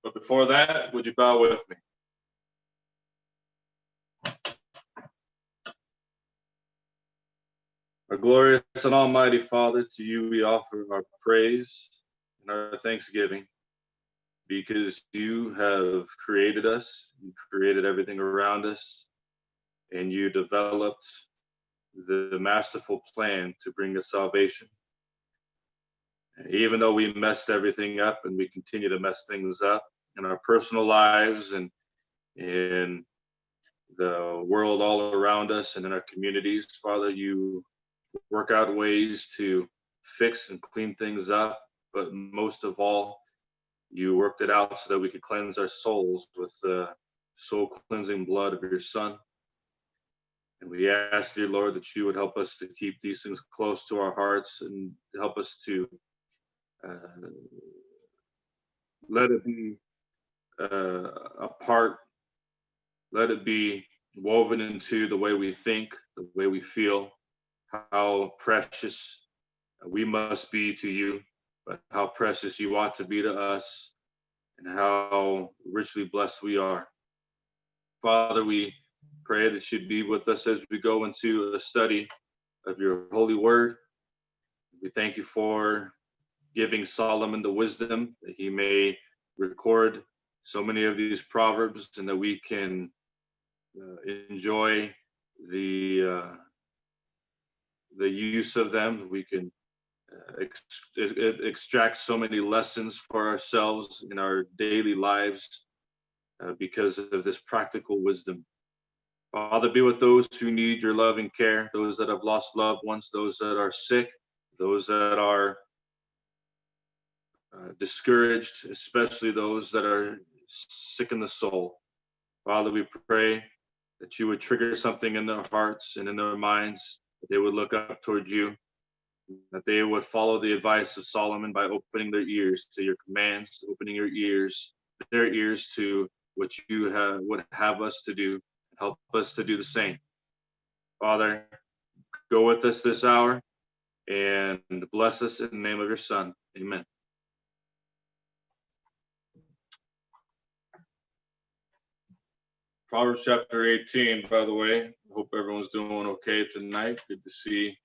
But before that, would you bow with me? Our glorious and almighty Father, to you we offer our praise and our thanksgiving because you have created us, you created everything around us, and you developed the masterful plan to bring us salvation. Even though we messed everything up and we continue to mess things up in our personal lives and in the world all around us and in our communities, Father, you work out ways to fix and clean things up, but most of all, you worked it out so that we could cleanse our souls with the soul cleansing blood of your Son. And we ask, dear Lord, that you would help us to keep these things close to our hearts and help us to let it be a part, let it be woven into the way we think, the way we feel, how precious we must be to you, but how precious you ought to be to us, and how richly blessed we are. Father, we pray that you'd be with us as we go into a study of your holy word. We thank you for giving Solomon the wisdom that he may record so many of these proverbs and that we can enjoy the use of them. We can extract so many lessons for ourselves in our daily lives because of this practical wisdom. Father, be with those who need your loving care, those that have lost loved ones, those that are sick, those that are discouraged, especially those that are sick in the soul. Father, we pray that you would trigger something in their hearts and in their minds, that they would look up towards you, that they would follow the advice of Solomon by opening their ears to your commands, opening their ears to what you would have us to do. Help us to do the same. Father, go with us this hour and bless us in the name of your Son. Amen. Proverbs chapter 18, by the way. I hope everyone's doing okay tonight. Good to see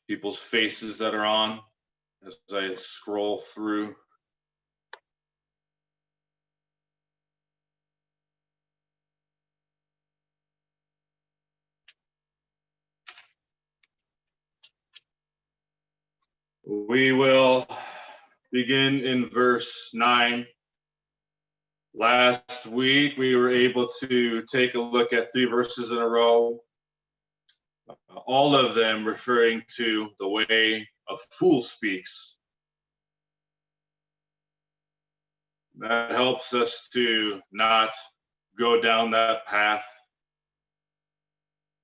people's faces that are on as I scroll through. We will begin in verse 9. Last week, we were able to take a look at 3 verses in a row, all of them referring to the way a fool speaks. That helps us to not go down that path.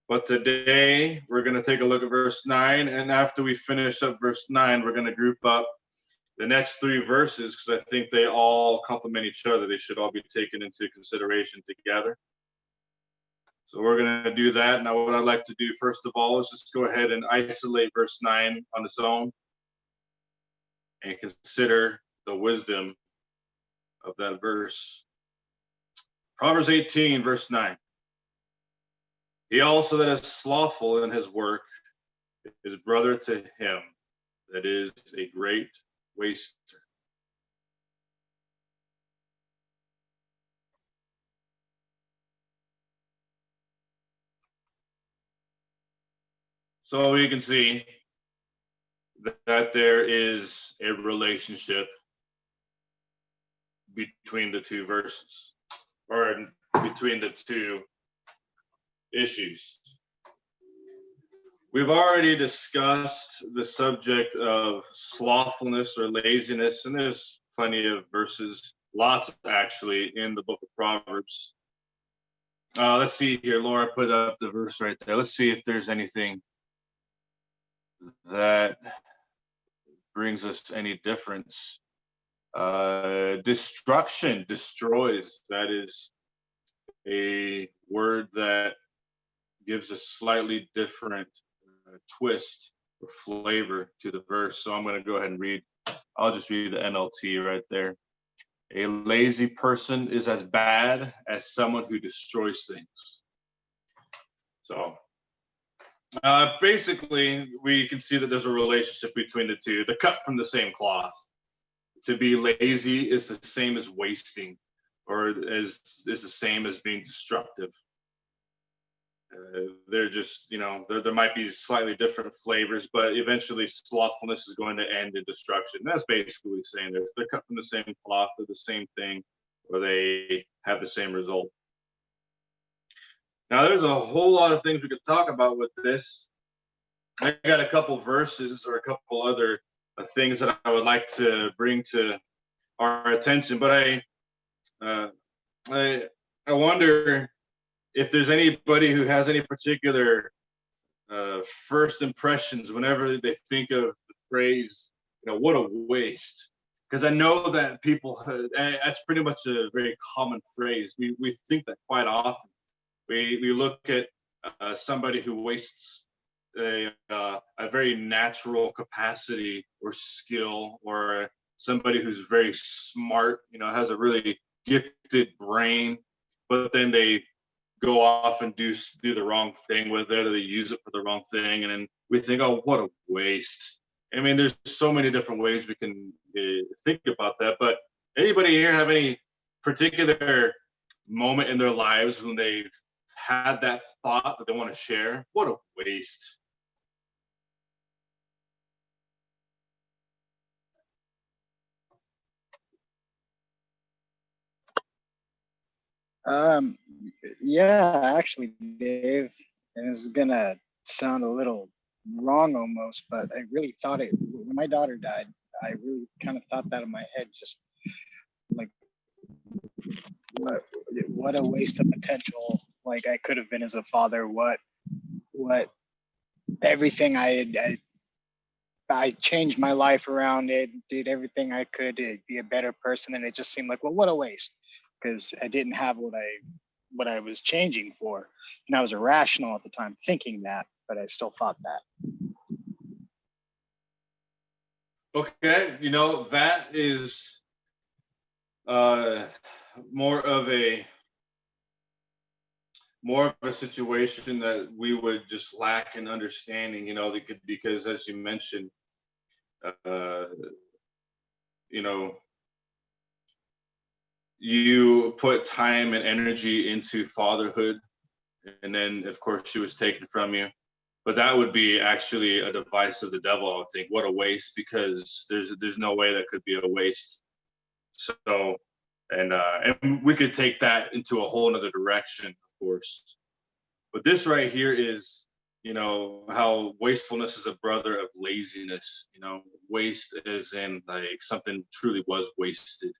But today, we're going to take a look at verse 9, and after we finish up verse 9, we're going to group up the next 3 verses because I think they all complement each other. They should all be taken into consideration together. So we're going to do that. Now, what I'd like to do, first of all, is just go ahead and isolate verse 9 on its own and consider the wisdom of that verse. Proverbs 18, verse 9. He also that is slothful in his work is brother to him that is a great waster. So you can see that there is a relationship between the 2 verses, or between the 2 issues. We've already discussed the subject of slothfulness or laziness, and there's plenty of verses, lots actually, in the book of Proverbs. Let's see here. Laura put up the verse right there. Let's see if there's anything that brings us any difference. Destruction, destroys. That is a word that gives a slightly different twist or flavor to the verse. So I'm going to go ahead and read. I'll just read the NLT right there. A lazy person is as bad as someone who destroys things. So basically, we can see that there's a relationship between the two. The cut from the same cloth. To be lazy is the same as wasting, or is the same as being destructive. They're just, there might be slightly different flavors, but eventually slothfulness is going to end in destruction. That's basically saying they're cut from the same cloth, they're the same thing, or they have the same result. Now, there's a whole lot of things we could talk about with this. I got a couple verses or a couple other things that I would like to bring to our attention, but I wonder if there's anybody who has any particular first impressions whenever they think of the phrase, what a waste. Because I know that people, that's pretty much a very common phrase. We think that quite often. We look at somebody who wastes a very natural capacity or skill, or somebody who's very smart, has a really gifted brain, but then they go off and do the wrong thing with it, or they use it for the wrong thing, and then we think, oh, what a waste. I mean, there's so many different ways we can think about that, but anybody here have any particular moment in their lives when they've had that thought that they want to share? What a waste. Yeah, actually, Dave, and this is gonna sound a little wrong almost, but I really thought it when my daughter died. I really kind of thought that in my head, just like what a waste of potential. Like I could have been as a father. What everything I changed my life around it, did everything I could to be a better person, and it just seemed like, well, what a waste, because I didn't have what I was changing for, and I was irrational at the time, thinking that, but I still thought that. Okay, that is more of a situation that we would just lack in understanding, because as you mentioned, you put time and energy into fatherhood, and then of course she was taken from you. But that would be actually a device of the devil, I would think. What a waste, because there's no way that could be a waste. So, and we could take that into a whole nother direction, of course. But this right here is, how wastefulness is a brother of laziness. Waste is in like something truly was wasted.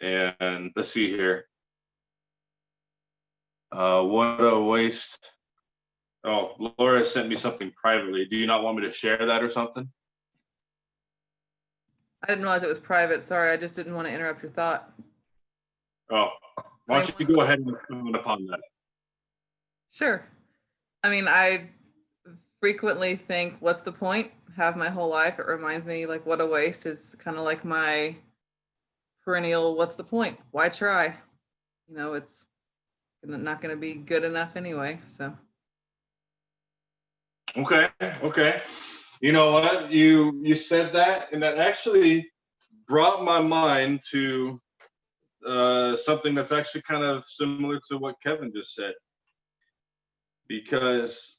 And let's see here. What a waste. Oh, Laura sent me something privately. Do you not want me to share that or something? I didn't realize it was private. Sorry, I just didn't want to interrupt your thought. Oh, why don't you go ahead and comment upon that? Sure. I mean, I frequently think, what's the point? Have my whole life. It reminds me, like, what a waste is kind of like my perennial, what's the point? Why try? It's not going to be good enough anyway, so. Okay. You know what? You said that, and that actually brought my mind to something that's actually kind of similar to what Kevin just said. Because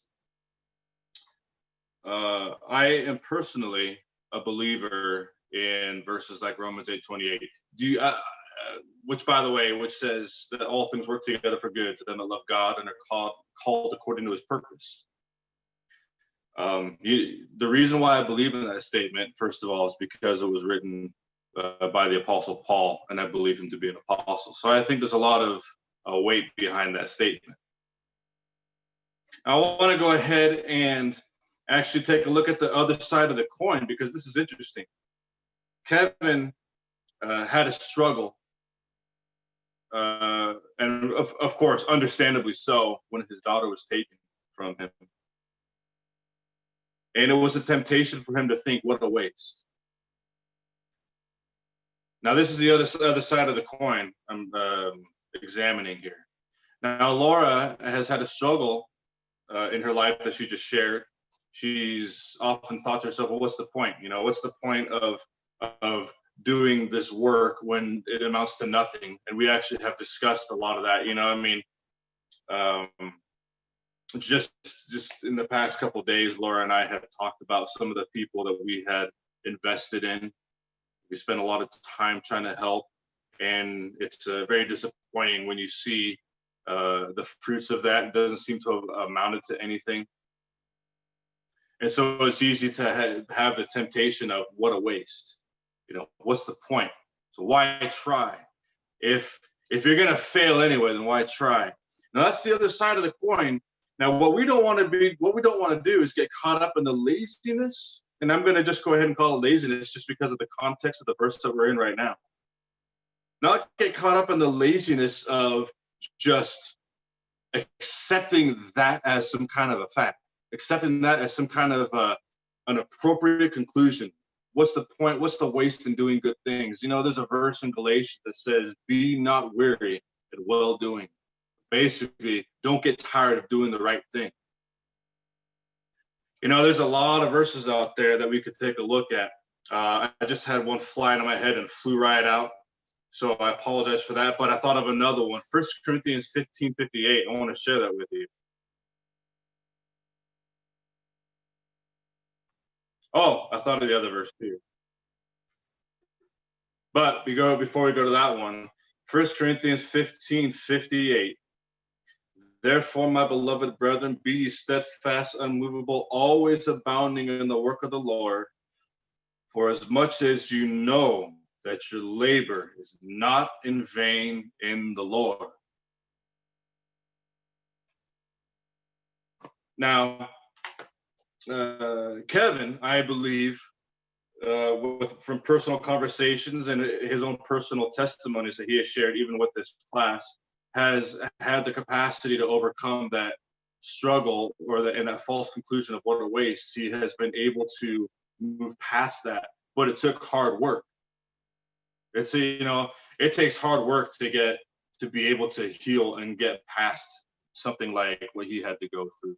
I am personally a believer in verses like Romans 8:28. Which, by the way, which says that all things work together for good to them that love God and are called according to His purpose. The reason why I believe in that statement, first of all, is because it was written by the Apostle Paul, and I believe him to be an apostle. So I think there's a lot of weight behind that statement. I want to go ahead and actually take a look at the other side of the coin, because this is interesting. Kevin had a struggle, and of course, understandably so, when his daughter was taken from him. And it was a temptation for him to think, what a waste. Now, this is the other side of the coin I'm examining here. Now, Laura has had a struggle in her life that she just shared. She's often thought to herself, well, what's the point? You know, what's the point of doing this work when it amounts to nothing? And we actually have discussed a lot of that. You know, I mean, just in the past couple of days, Laura and I have talked about some of the people that we had invested in. We spent a lot of time trying to help, and it's very disappointing when you see the fruits of that. It doesn't seem to have amounted to anything. And so it's easy to have the temptation of, what a waste. You know, what's the point? So why try? If you're gonna fail anyway, then why try? Now that's the other side of the coin. Now what we don't want to do is get caught up in the laziness. And I'm gonna just go ahead and call it laziness just because of the context of the verse that we're in right now. Not get caught up in the laziness of just accepting that as some kind of a fact, accepting that as some kind of an appropriate conclusion. What's the point? What's the waste in doing good things? You know, there's a verse in Galatians that says, be not weary in well doing. Basically, don't get tired of doing the right thing. You know, there's a lot of verses out there that we could take a look at. I just had one fly into my head and flew right out. So I apologize for that, but I thought of another one. 1 Corinthians 15:58. I want to share that with you. Oh, I thought of the other verse too. But before we go to that one, 1 Corinthians 15:58. Therefore, my beloved brethren, be ye steadfast, unmovable, always abounding in the work of the Lord, for as much as you know that your labor is not in vain in the Lord. Now, Kevin, I believe, from personal conversations and his own personal testimonies that he has shared, even with this class, has had the capacity to overcome that struggle and that false conclusion of what a waste. He has been able to move past that, but it took hard work. It takes hard work to be able to heal and get past something like what he had to go through.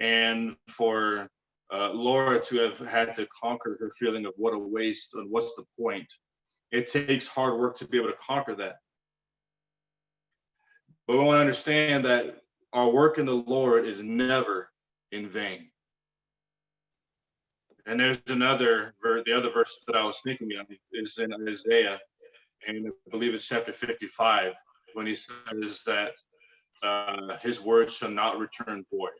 And for Laura to have had to conquer her feeling of what a waste and what's the point, it takes hard work to be able to conquer that. But we want to understand that our work in the Lord is never in vain. And there's the other verse that I was thinking of is in Isaiah, and I believe it's chapter 55, when he says that his word shall not return void,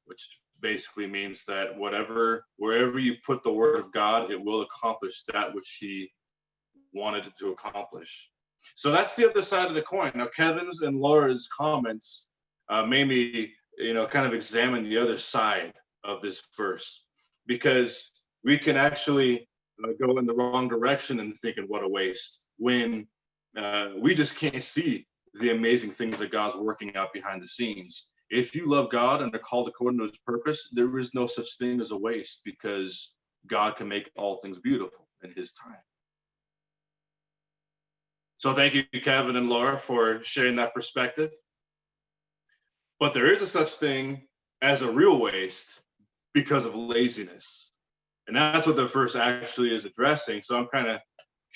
which basically means that wherever you put the word of God, it will accomplish that which he wanted it to accomplish. So that's the other side of the coin. Now, Kevin's and Laura's comments made me, kind of examine the other side of this verse, because we can actually go in the wrong direction and thinking what a waste, when we just can't see the amazing things that God's working out behind the scenes. If you love God and are called according to his purpose, there is no such thing as a waste, because God can make all things beautiful in his time. So thank you, Kevin and Laura, for sharing that perspective. But there is a such thing as a real waste because of laziness. And that's what the verse actually is addressing. So I'm kind of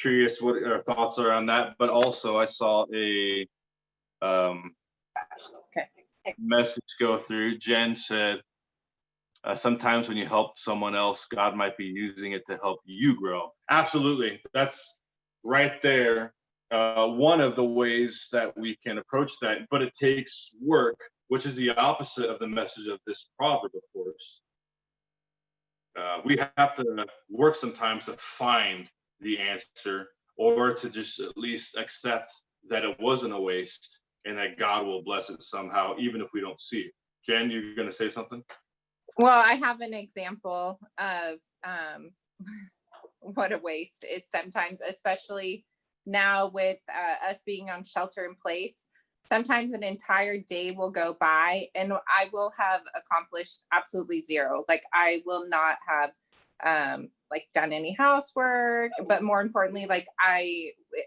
curious what our thoughts are on that. But also I saw a message go through. Jen said, sometimes when you help someone else, God might be using it to help you grow. Absolutely. That's right there. One of the ways that we can approach that, but it takes work, which is the opposite of the message of this proverb, of course. We have to work sometimes to find the answer, or to just at least accept that it wasn't a waste and that God will bless it somehow, even if we don't see it. Jen, you're going to say something? Well, I have an example of what a waste is sometimes, especially now with us being on shelter in place. Sometimes an entire day will go by and I will have accomplished absolutely zero. Like I will not have like done any housework, but more importantly, like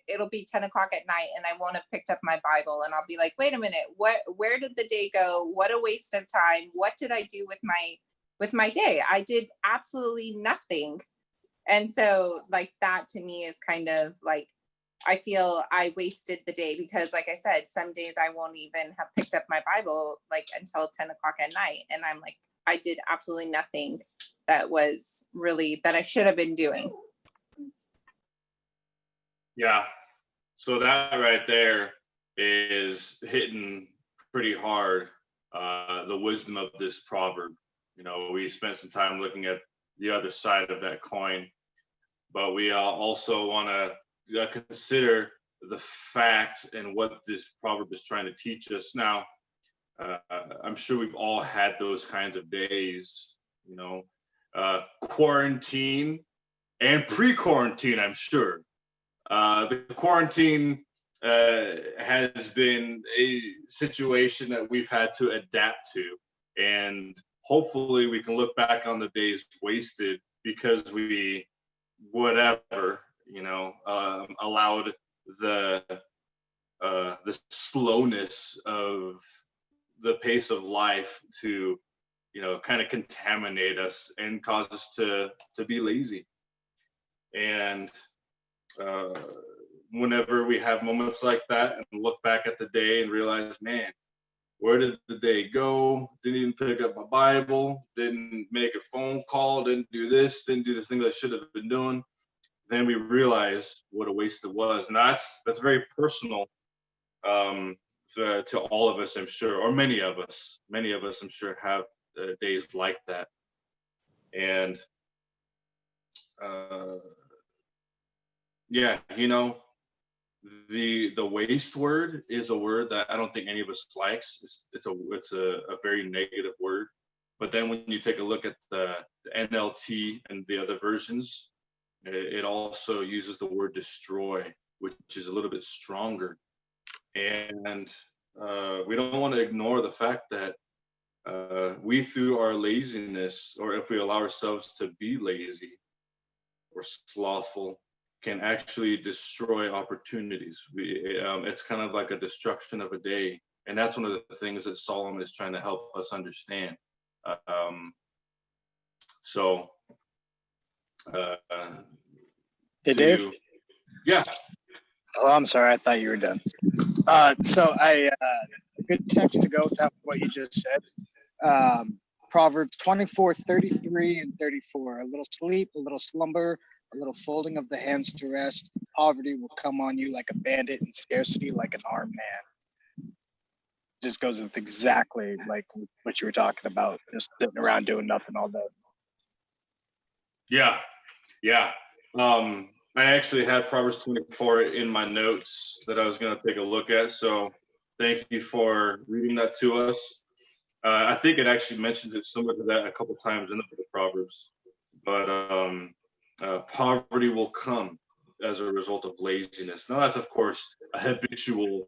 it'll be 10 o'clock at night and I won't have picked up my Bible, and I'll be like, wait a minute, where did the day go? What a waste of time. What did I do with my day? I did absolutely nothing. And so like that to me is kind of like, I feel I wasted the day, because like I said, some days I won't even have picked up my Bible like until 10 o'clock at night. And I'm like, I did absolutely nothing that I should have been doing. Yeah. So that right there is hitting pretty hard, the wisdom of this proverb. You know, we spent some time looking at the other side of that coin, but we also want to consider the fact and what this proverb is trying to teach us. Now, I'm sure we've all had those kinds of days, you know, quarantine and pre-quarantine, I'm sure. The quarantine has been a situation that we've had to adapt to, and hopefully we can look back on the days wasted because we, whatever, you know, allowed the slowness of the pace of life to, you know, kind of contaminate us and cause us to be lazy. And whenever we have moments like that and look back at the day and realize, man, where did the day go? Didn't even pick up my Bible, didn't make a phone call, didn't do this, didn't do the thing that I should have been doing. Then we realize what a waste it was. And that's very personal to all of us, I'm sure, or many of us, I'm sure, have days like that. And yeah, you know, the waste word is a word that I don't think any of us likes. It's a very negative word. But then when you take a look at the NLT and the other versions, it also uses the word destroy, which is a little bit stronger. And we don't want to ignore the fact that we, through our laziness, or if we allow ourselves to be lazy or slothful, can actually destroy opportunities. It's kind of like a destruction of a day. And that's one of the things that Solomon is trying to help us understand. Dave? Yeah. Oh, I'm sorry. I thought you were done. So a good text to go with that, what you just said. Proverbs 24, 33 and 34. A little sleep, a little slumber, a little folding of the hands to rest. Poverty will come on you like a bandit, and scarcity like an armed man. Just goes with exactly like what you were talking about, just sitting around doing nothing all day. Yeah. I actually had Proverbs 24 in my notes that I was going to take a look at. So thank you for reading that to us. I think it actually mentions it similar to that a couple times in the book of Proverbs. But poverty will come as a result of laziness. Now, that's, of course, a habitual,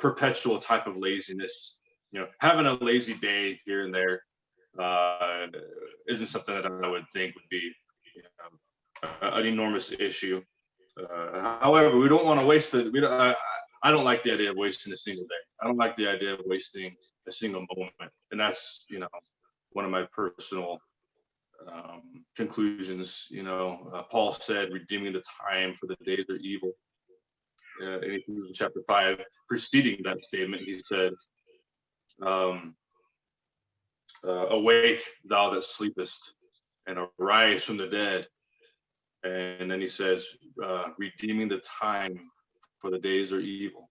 perpetual type of laziness. You know, having a lazy day here and there isn't something that I would think would be, you know, an enormous issue. However, we don't want to waste it. I don't like the idea of wasting a single day. I don't like the idea of wasting a single moment. And that's, you know, one of my personal conclusions. You know, Paul said, redeeming the time, for the days are evil. In Ephesians chapter 5, preceding that statement, he said, awake, thou that sleepest, and arise from the dead. And then he says, redeeming the time, for the days are evil.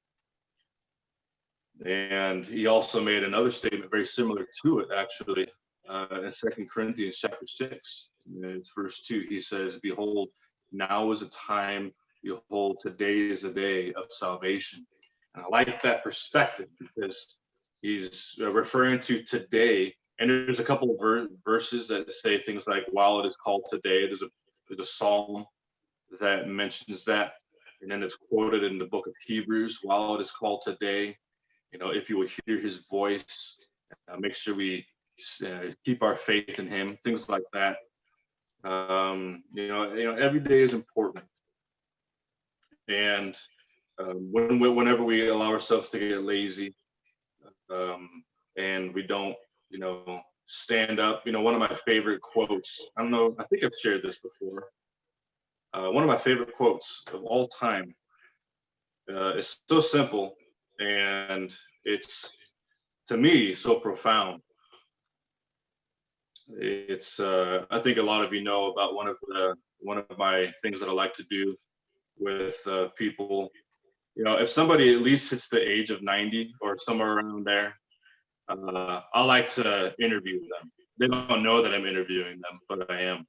And he also made another statement very similar to it, actually, in 2 Corinthians chapter 6. It's verse 2. He says, behold, now is a time, behold, today is a day of salvation. And I like that perspective because he's referring to today. And there's a couple of verses that say things like, while it is called today. There's a psalm that mentions that. And then it's quoted in the book of Hebrews, while it is called today. You know, if you will hear his voice, make sure we keep our faith in him, things like that. Every day is important, and whenever we allow ourselves to get lazy, and we don't, stand up. One of my favorite quotes. I don't know. I think I've shared this before. One of my favorite quotes of all time. It's so simple, and it's, to me, so profound. It's I think a lot of you know about one of my things that I like to do with people. If somebody at least hits the age of 90 or somewhere around there, I like to interview them. They don't know that I'm interviewing them, but I am.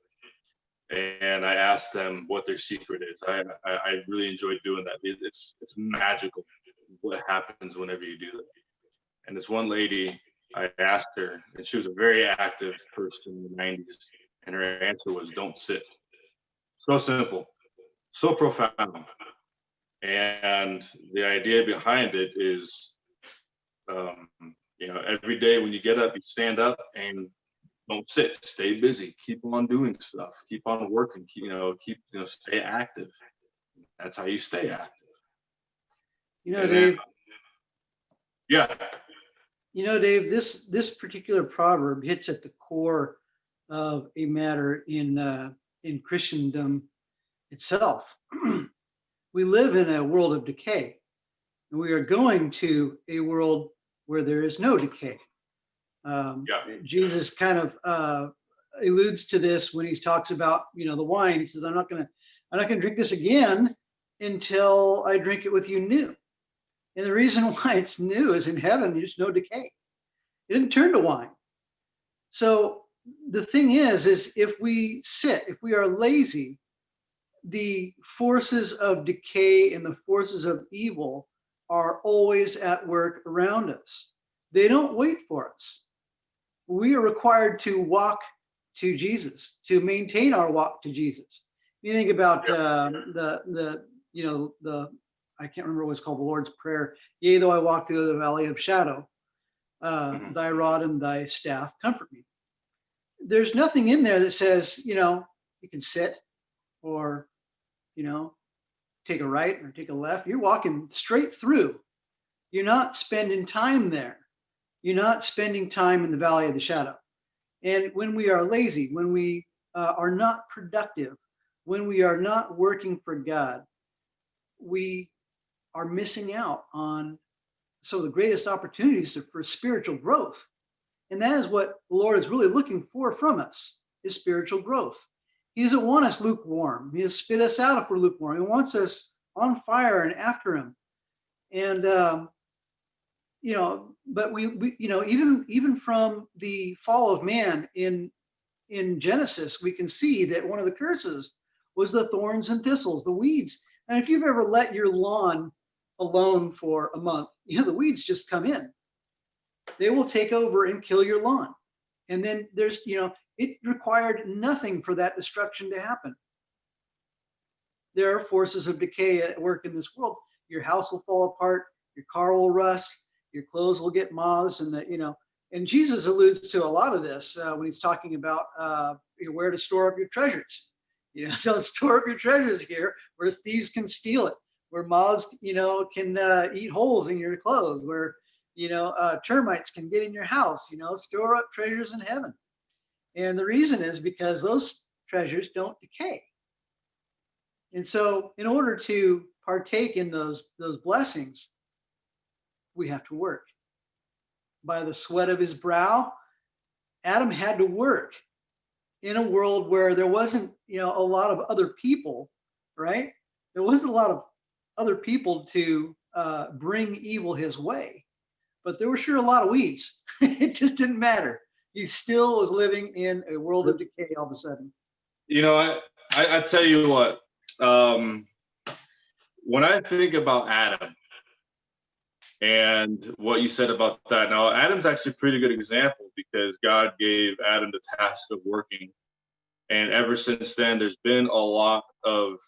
And I ask them what their secret is. I really enjoy doing that. It's magical what happens whenever you do that. And this one lady, I asked her, and she was a very active person in the 90s, and her answer was, "Don't sit." So simple, so profound. And the idea behind it is, every day when you get up, you stand up and don't sit. Stay busy. Keep on doing stuff. Keep on working. Stay active. That's how you stay active. And Dave. Yeah. Dave, this particular proverb hits at the core of a matter in Christendom itself. We live in a world of decay, and we are going to a world where there is no decay. Jesus kind of alludes to this when he talks about the wine. He says, I'm not gonna drink this again until I drink it with you new. And the reason why it's new is in heaven there's no decay. It didn't turn to wine. So the thing is if we sit, if we are lazy, the forces of decay and the forces of evil are always at work around us. They don't wait for us. We are required to walk to Jesus, to maintain our walk to Jesus. You think about the I can't remember what it's called, the Lord's Prayer. Yea, though I walk through the valley of shadow, thy rod and thy staff comfort me. There's nothing in there that says, you can sit or, take a right or take a left. You're walking straight through. You're not spending time there. You're not spending time in the valley of the shadow. And when we are lazy, when we are not productive, when we are not working for God, we are missing out on some of the greatest opportunities for spiritual growth. And that is what the Lord is really looking for from us, is spiritual growth. He doesn't want us lukewarm. He has spit us out if we're lukewarm. He wants us on fire and after him. And, but we even from the fall of man in Genesis, we can see that one of the curses was the thorns and thistles, the weeds. And if you've ever let your lawn alone for a month, the weeds just come in. They will take over and kill your lawn. And then there's, it required nothing for that destruction to happen. There are forces of decay at work in this world. Your house will fall apart, your car will rust, your clothes will get moths, and and Jesus alludes to a lot of this when he's talking about where to store up your treasures. Don't store up your treasures here where thieves can steal it, where moths, can eat holes in your clothes, where termites can get in your house. Store up treasures in heaven. And the reason is because those treasures don't decay. And so in order to partake in those blessings, we have to work. By the sweat of his brow, Adam had to work in a world where there wasn't, a lot of other people, right? There wasn't a lot of other people to bring evil his way, but there were sure a lot of weeds. It just didn't matter. He still was living in a world of decay all of a sudden. I tell you what, when I think about Adam and what you said about that, now Adam's actually a pretty good example because God gave Adam the task of working. And ever since then, there's been a lot of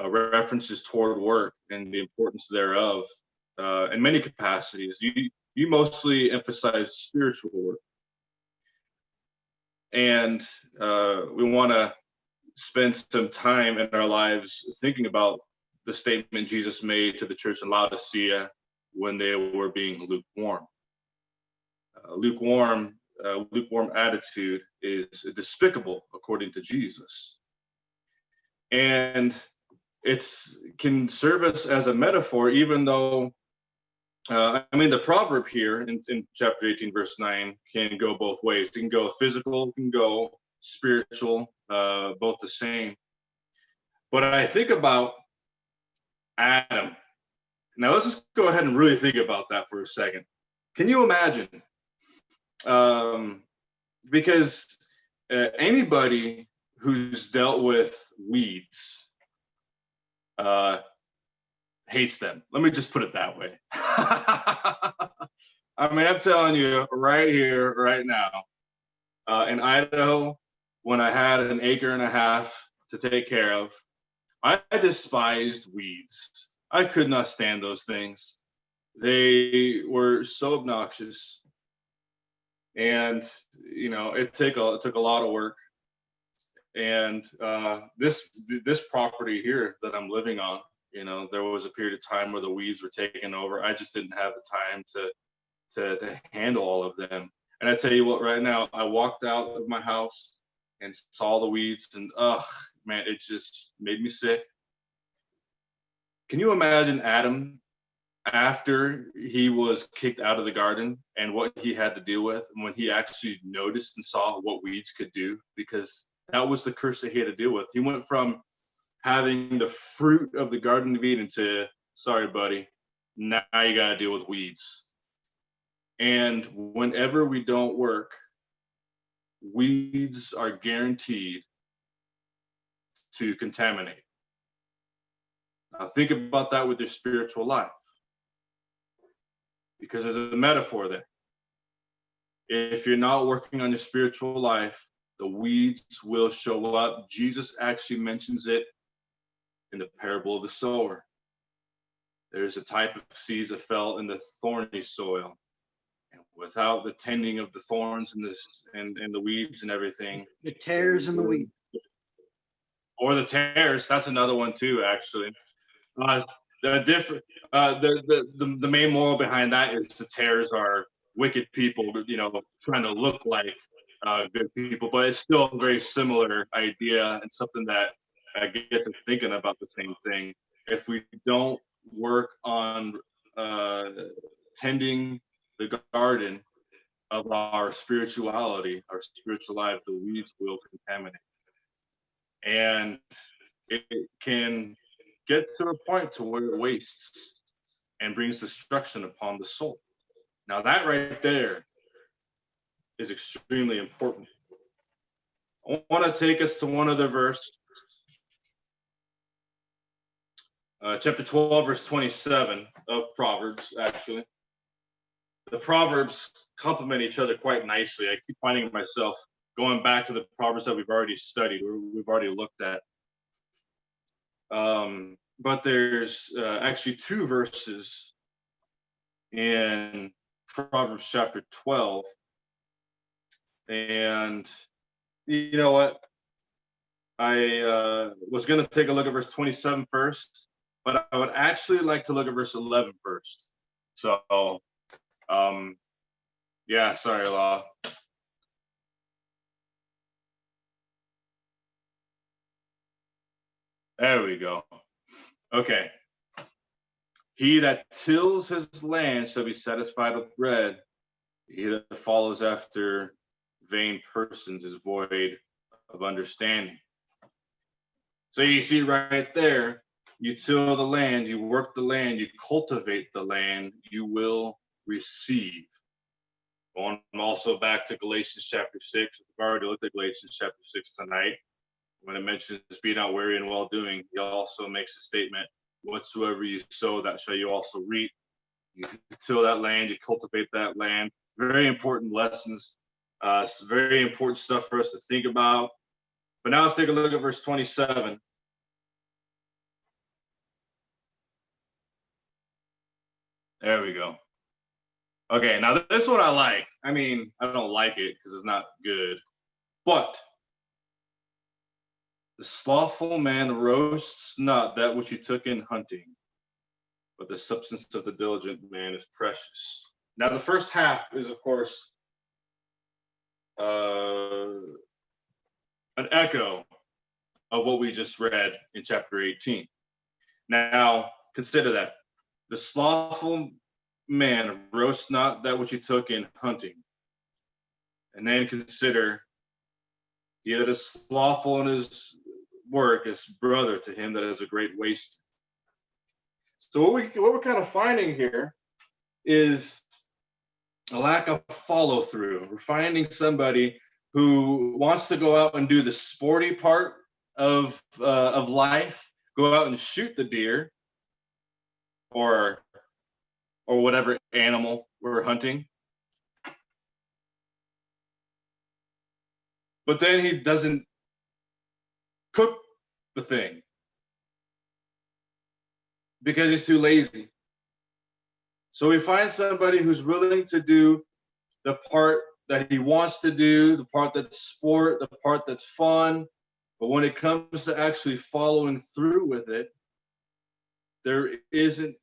references toward work and the importance thereof in many capacities. You mostly emphasize spiritual work. And we want to spend some time in our lives thinking about the statement Jesus made to the church in Laodicea when they were being lukewarm. Lukewarm attitude is despicable according to Jesus. And it's can serve us as a metaphor, even though the proverb here in chapter 18, verse 9, can go both ways. It can go physical, it can go spiritual, both the same. But I think about Adam. Now let's just go ahead and really think about that for a second. Can you imagine? Because anybody who's dealt with weeds hates them. Let me just put it that way. I'm telling you right here, right now, in Idaho, when I had an acre and a half to take care of, I despised weeds. I could not stand those things. They were so obnoxious. And, it took a lot of work. And this property here that I'm living on, there was a period of time where the weeds were taking over. I just didn't have the time to handle all of them. And I tell you what, right now, I walked out of my house and saw the weeds, and man, it just made me sick. Can you imagine Adam after he was kicked out of the garden and what he had to deal with, and when he actually noticed and saw what weeds could do? Because that was the curse that he had to deal with. He went from having the fruit of the Garden of Eden to, sorry, buddy, now you got to deal with weeds. And whenever we don't work, weeds are guaranteed to contaminate. Now think about that with your spiritual life, because there's a metaphor there. If you're not working on your spiritual life, the weeds will show up. Jesus actually mentions it in the parable of the sower. There's a type of seeds that fell in the thorny soil. And without the tending of the thorns and the weeds and everything. The tares and the weeds. Or the tares, that's another one too, actually. The main moral behind that is the tares are wicked people, trying to look like good people, but it's still a very similar idea and something that I get to thinking about the same thing. If we don't work on tending the garden of our spirituality, our spiritual life, the weeds will contaminate. And it can get to a point to where it wastes and brings destruction upon the soul. Now that right there is extremely important. I want to take us to one other verse. Chapter 12, verse 27 of Proverbs, actually. The Proverbs complement each other quite nicely. I keep finding myself going back to the Proverbs that we've already studied, or we've already looked at. But there's actually two verses in Proverbs chapter 12. And you know what? I was going to take a look at verse 27 first, but I would actually like to look at verse 11 first. So, yeah, sorry, Law. There we go. Okay. He that tills his land shall be satisfied with bread. He that follows after vain persons is void of understanding. So you see right there, you till the land, you work the land, you cultivate the land, you will receive. Going also back to Galatians chapter 6. We've already looked at Galatians chapter 6 tonight. When it mentions be not weary in well-doing, he also makes a statement, whatsoever you sow, that shall you also reap. You till that land, you cultivate that land. Very important lessons, very important stuff for us to think about. But now let's take a look at verse 27. There we go. Okay, now this one I like. I mean, I don't like it because it's not good. But the slothful man roasts not that which he took in hunting, but the substance of the diligent man is precious. Now, the first half is, of course, an echo of what we just read in chapter 18. Now, consider that. The slothful man roasts not that which he took in hunting. And then consider, he that is slothful in his work is brother to him that is a great waste. So what we're kind of finding here is a lack of follow through. We're finding somebody who wants to go out and do the sporty part of life, go out and shoot the deer or whatever animal we're hunting. But then he doesn't cook the thing because he's too lazy. So we find somebody who's willing to do the part that he wants to do, the part that's sport, the part that's fun. But when it comes to actually following through with it, there isn't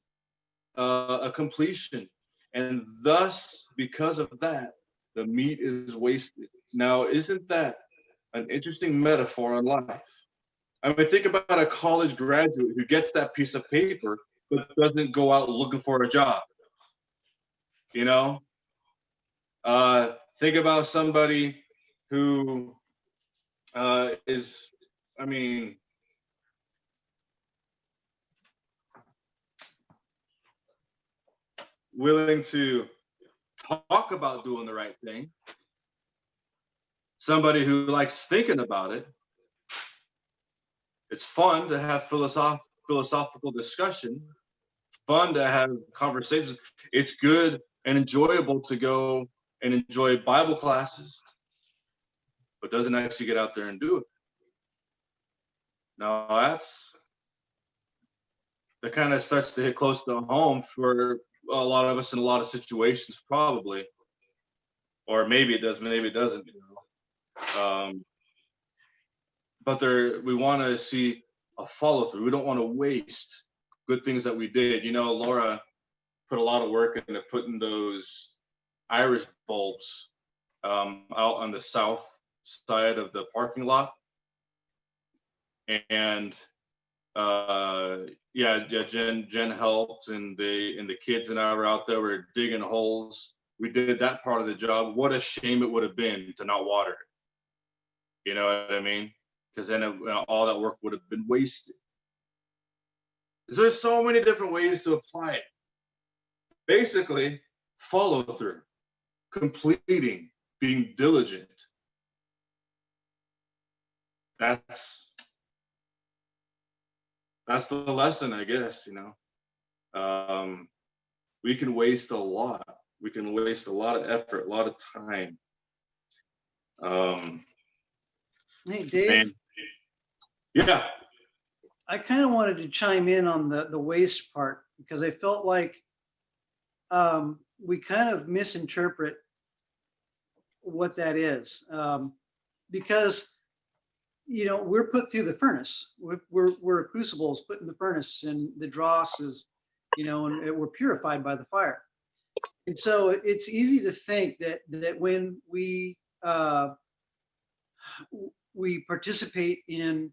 a completion. And thus, because of that, the meat is wasted. Now, isn't that an interesting metaphor on life? I mean, think about a college graduate who gets that piece of paper but doesn't go out looking for a job. You know, think about somebody who is, I mean, willing to talk about doing the right thing. Somebody who likes thinking about it. It's fun to have philosophical discussion, fun to have conversations. It's good and enjoyable to go and enjoy Bible classes, but doesn't actually get out there and do it. Now that kind of starts to hit close to home for a lot of us in a lot of situations, probably, or maybe it does, maybe it doesn't. But we want to see a follow through. We don't want to waste good things that we did. You know, Laura put a lot of work into putting those iris bulbs out on the south side of the parking lot. And Jen helped, and the kids and I were out there, we were digging holes. We did that part of the job. What a shame it would have been to not water it. You know what I mean? Because then all that work would have been wasted. There's so many different ways to apply it. Basically, follow through, completing, being diligent. That's the lesson, I guess, you know. We can waste a lot. We can waste a lot of effort, a lot of time. Hey, Dave. And, yeah. I kind of wanted to chime in on the waste part because I felt like we kind of misinterpret what that is, because you know we're put through the furnace. We're crucibles put in the furnace, and the dross is, you know, and we're purified by the fire. And so it's easy to think that when we participate in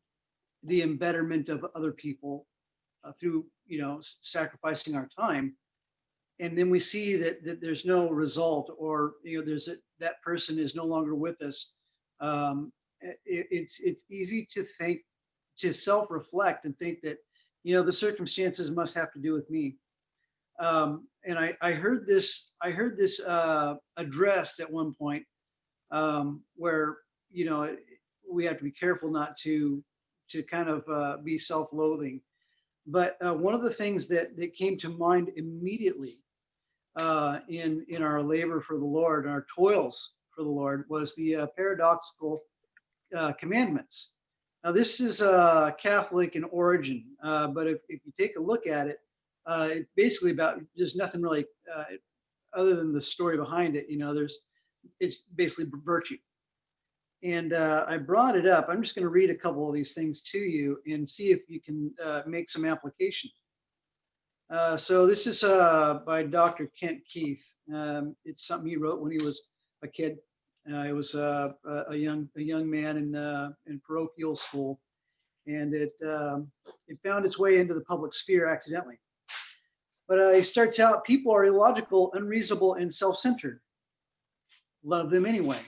the embetterment of other people through, you know, sacrificing our time, and then we see that there's no result, or, you know, that person is no longer with us. It's easy to think, to self-reflect and think that, you know, the circumstances must have to do with me. And I heard this addressed at one point, where, you know, we have to be careful not to kind of be self-loathing. But one of the things that came to mind immediately in our labor for the Lord, our toils for the Lord, was the paradoxical commandments. Now, this is Catholic in origin, but if you take a look at it, it's basically about, there's nothing really other than the story behind it. You know, it's basically virtue. And I brought it up. I'm just going to read a couple of these things to you and see if you can make some application. So this is by Dr. Kent Keith. It's something he wrote when he was a kid. It was a young man in parochial school, and it found its way into the public sphere accidentally. But he starts out: people are illogical, unreasonable, and self-centered. Love them anyway.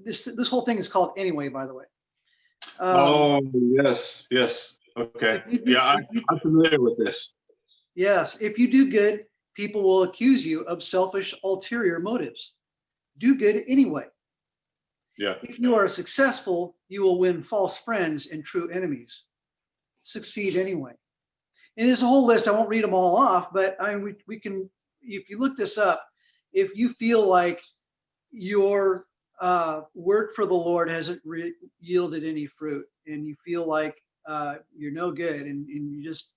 This whole thing is called Anyway, by the way. Oh, yes, yes. Okay. Yeah, I'm familiar with this. Yes, if you do good, people will accuse you of selfish, ulterior motives. Do good anyway. Yeah. If you are successful, you will win false friends and true enemies. Succeed anyway. And there's a whole list. I won't read them all off, but I mean, we can, if you look this up, if you feel like your work for the Lord hasn't yielded any fruit, and you feel like you're no good, and you just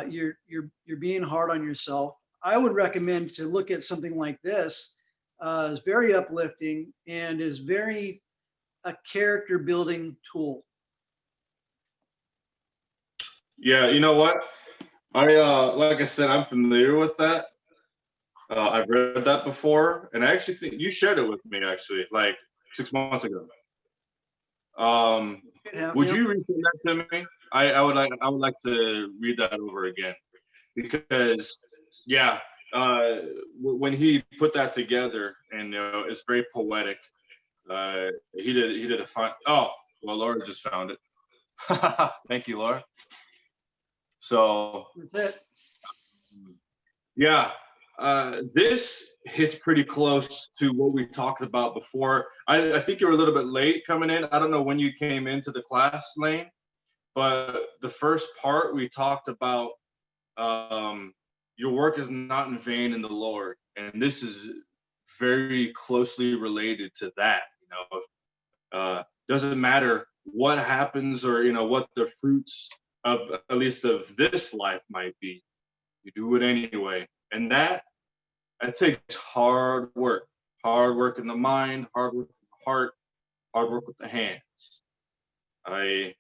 you're being hard on yourself, I would recommend to look at something like this. It's very uplifting and is very a character building tool. Yeah, you know what? I like I said, I'm familiar with that. I've read that before, and I actually think you shared it with me actually, like 6 months ago. Would you resend that to me? I would like to read that over again, because yeah, when he put that together, and it's very poetic. He did a fine. Oh, well, Laura just found it. Thank you, Laura. So That's it. yeah, this hits pretty close to what we talked about before. I think you were a little bit late coming in. I don't know when you came into the class, Lane, but the first part we talked about, your work is not in vain in the Lord, and this is very closely related to that. Doesn't matter what happens, or what the fruits of, at least of this life, might be. You do it anyway, and that takes hard work in the mind, hard work in the heart, hard work with the hands. I'm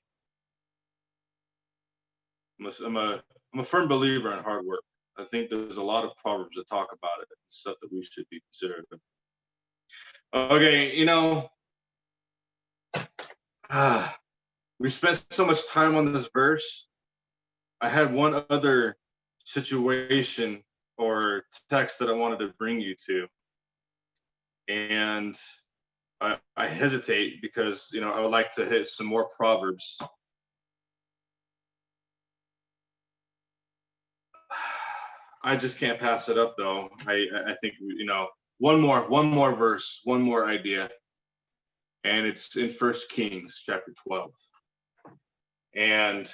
a firm believer in hard work. I think there's a lot of proverbs that talk about it, stuff that we should be considering. Okay, we spent so much time on this verse. I had one other situation or text that I wanted to bring you to, and I hesitate because I would like to hit some more proverbs. I just can't pass it up though. I think one more verse, one more idea, and it's in 1 Kings chapter 12. And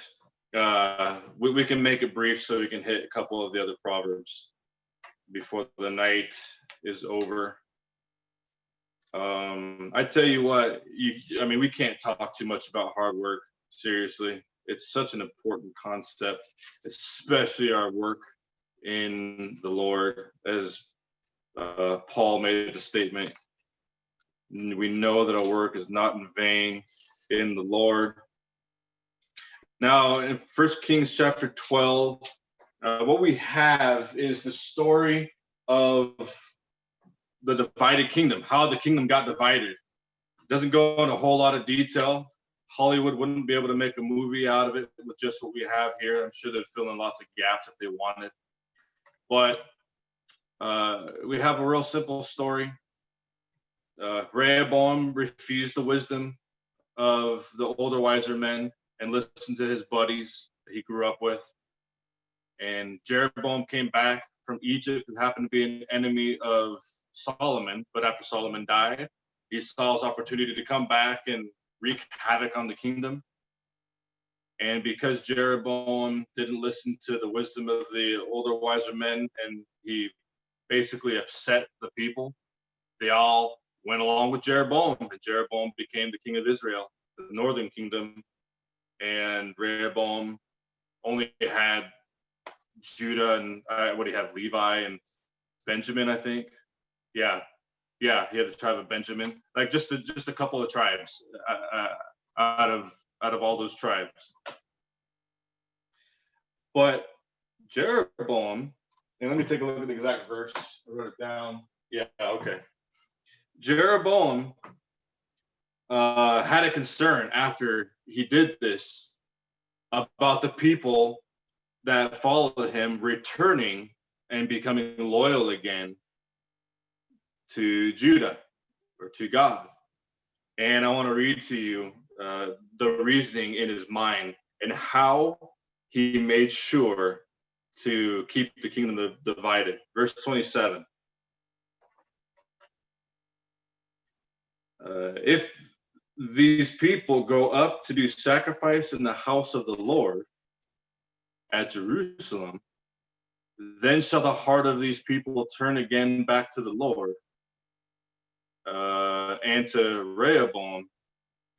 we can make it brief so we can hit a couple of the other proverbs before the night is over. I tell you what, we can't talk too much about hard work. Seriously, it's such an important concept, especially our work in the Lord. As Paul made the statement, we know that our work is not in vain in the Lord. Now, in 1 Kings chapter 12, what we have is the story of the divided kingdom, how the kingdom got divided. It doesn't go into a whole lot of detail. Hollywood wouldn't be able to make a movie out of it with just what we have here. I'm sure they'd fill in lots of gaps if they wanted. But we have a real simple story. Rehoboam refused the wisdom of the older, wiser men and listened to his buddies that he grew up with. And Jeroboam came back from Egypt, who happened to be an enemy of Solomon. But after Solomon died, he saw his opportunity to come back and wreak havoc on the kingdom. And because Jeroboam didn't listen to the wisdom of the older, wiser men, and he basically upset the people, they all went along with Jeroboam, and Jeroboam became the king of Israel, the northern kingdom. And Rehoboam only had Judah and what do you have, Levi and Benjamin, I think. Yeah. Yeah, he had the tribe of Benjamin, like just a couple of tribes out of all those tribes. But Jeroboam, and let me take a look at the exact verse. I wrote it down. Yeah, okay. Jeroboam had a concern after he did this about the people that followed him returning and becoming loyal again to Judah or to God. And I want to read to you the reasoning in his mind and how he made sure to keep the kingdom divided. Verse 27. If these people go up to do sacrifice in the house of the Lord at Jerusalem, then shall the heart of these people turn again back to the Lord and to Rehoboam,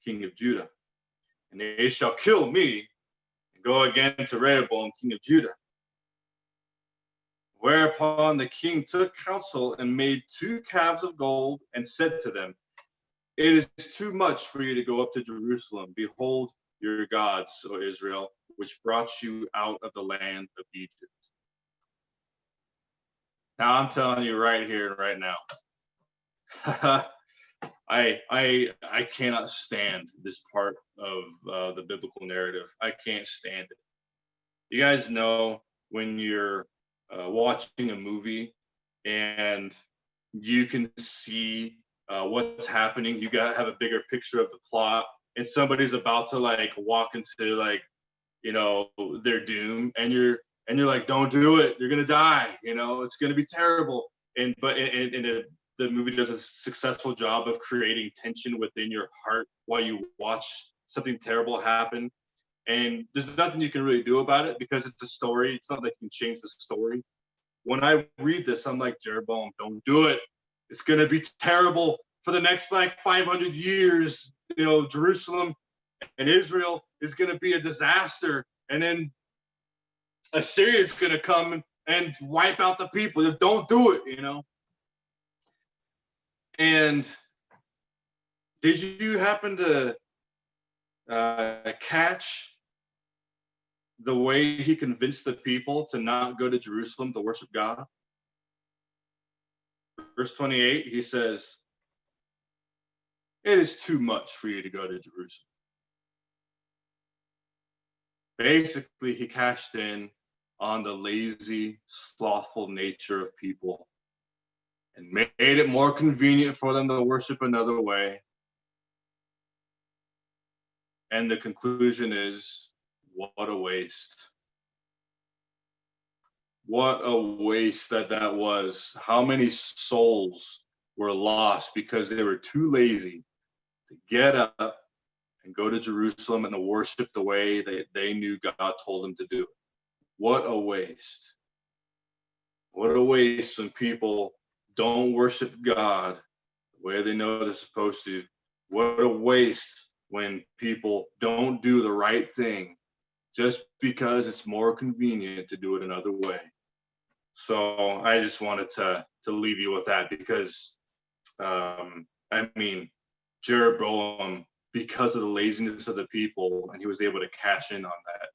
king of Judah. And they shall kill me and go again to Rehoboam, king of Judah. Whereupon the king took counsel and made 2 calves of gold and said to them, it is too much for you to go up to Jerusalem. Behold your gods, O Israel, which brought you out of the land of Egypt. Now I'm telling you right here and right now, I cannot stand this part of the biblical narrative. I can't stand it. You guys know when you're watching a movie and you can see what's happening, you gotta have a bigger picture of the plot, and somebody's about to like walk into like, you know, their doom, and you're like, don't do it, you're gonna die, you know, it's gonna be terrible. And the movie does a successful job of creating tension within your heart while you watch something terrible happen. And there's nothing you can really do about it because it's a story. It's not like you can change the story. When I read this, I'm like, Jeroboam, don't do it. It's going to be terrible for the next like 500 years. You know, Jerusalem and Israel is going to be a disaster. And then Assyria is going to come and wipe out the people. Don't do it, you know. And did you happen to catch the way he convinced the people to not go to Jerusalem to worship God? Verse 28, he says, it is too much for you to go to Jerusalem. Basically, he cashed in on the lazy, slothful nature of people and made it more convenient for them to worship another way. And the conclusion is, what a waste. What a waste that was. How many souls were lost because they were too lazy to get up and go to Jerusalem and to worship the way they knew God told them to do it. What a waste. What a waste when people don't worship God the way they know they're supposed to. What a waste when people don't do the right thing just because it's more convenient to do it another way. So I just wanted to leave you with that because, I mean, Jeroboam, because of the laziness of the people, and he was able to cash in on that,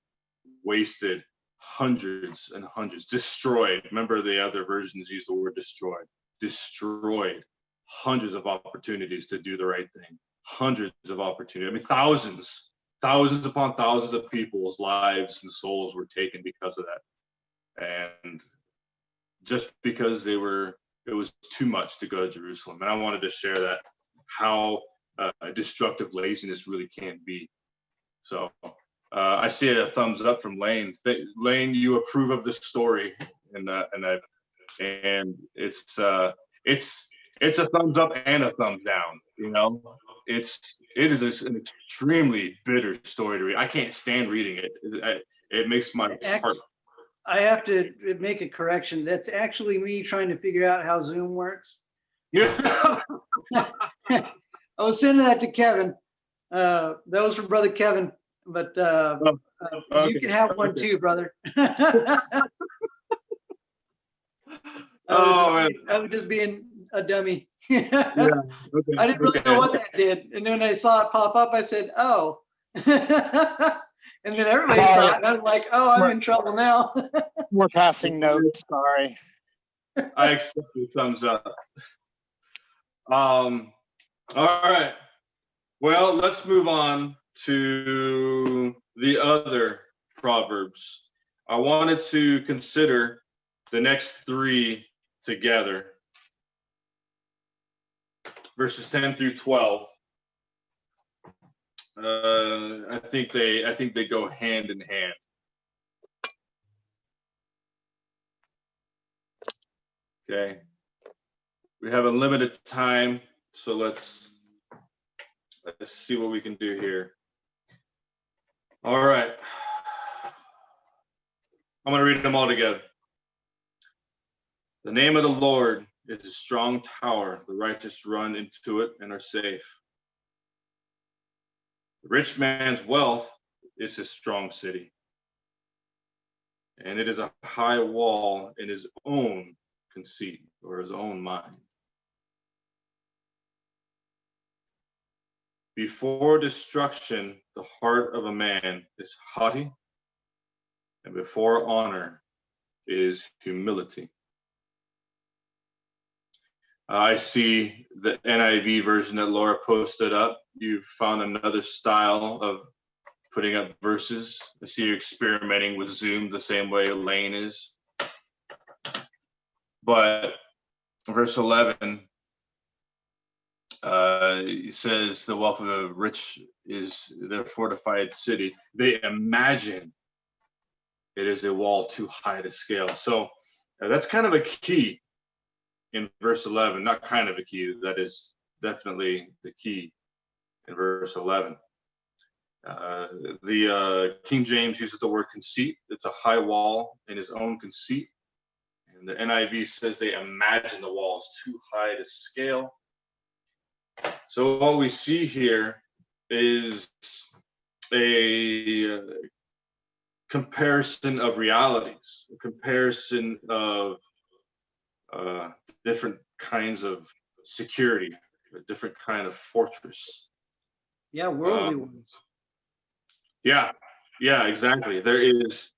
wasted hundreds and hundreds, destroyed. Remember the other versions used the word destroyed hundreds of opportunities to do the right thing, hundreds of opportunities. I mean, thousands upon thousands of people's lives and souls were taken because of that. And just because it was too much to go to Jerusalem. And I wanted to share that, how destructive laziness really can be. So I see a thumbs up from Lane. Lane, you approve of this story, and it's a thumbs up and a thumbs down. You know, it is an extremely bitter story to read. I can't stand reading it. It makes my heart. I have to make a correction. That's actually me trying to figure out how Zoom works. Yeah. I was sending that to Kevin. That was from Brother Kevin, but Okay. you can have one too, brother. Oh, man. I was just being a dummy. Yeah. Okay. I didn't really okay. know what that did. And then when I saw it pop up, I said, oh. And then everybody saw it, and I was like, oh, I'm in trouble now. We're passing notes. Sorry. I accept your thumbs up. All right. Well, let's move on to the other Proverbs. I wanted to consider the next three together. Verses 10 through 12. I think they go hand in hand. Okay. We have a limited time, so let's see what we can do here. All right. I'm going to read them all together. The name of the Lord is a strong tower. The righteous run into it and are safe. The rich man's wealth is his strong city, and it is a high wall in his own conceit or his own mind. Before destruction, the heart of a man is haughty, and before honor is humility. I see the NIV version that Laura posted up. You've found another style of putting up verses. I see you experimenting with Zoom the same way Elaine is. But verse 11, it says the wealth of the rich is their fortified city. They imagine it is a wall too high to scale. So that's kind of a key in verse 11, not kind of a key, that is definitely the key in verse 11. The King James uses the word conceit. It's a high wall in his own conceit. And the NIV says they imagine the walls too high to scale. So what we see here is a comparison of realities, a comparison of different kinds of security, a different kind of fortress. Yeah, worldly ones. Yeah, exactly. There is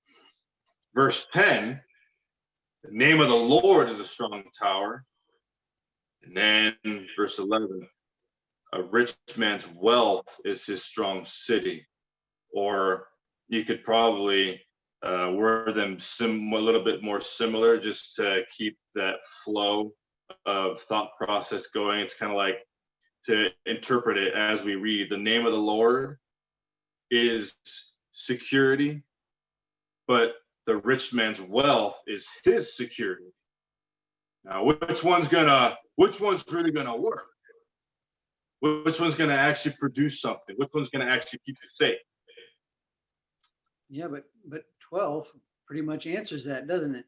verse 10, the name of the Lord is a strong tower. And then verse 11, a rich man's wealth is his strong city. Or you could probably word them a little bit more similar just to keep that flow of thought process going. It's kind of like to interpret it as we read. The name of the Lord is security, but the rich man's wealth is his security. Now, which one's really gonna work? Which one's gonna actually produce something? Which one's gonna actually keep you safe? Yeah, but 12 pretty much answers that, doesn't it?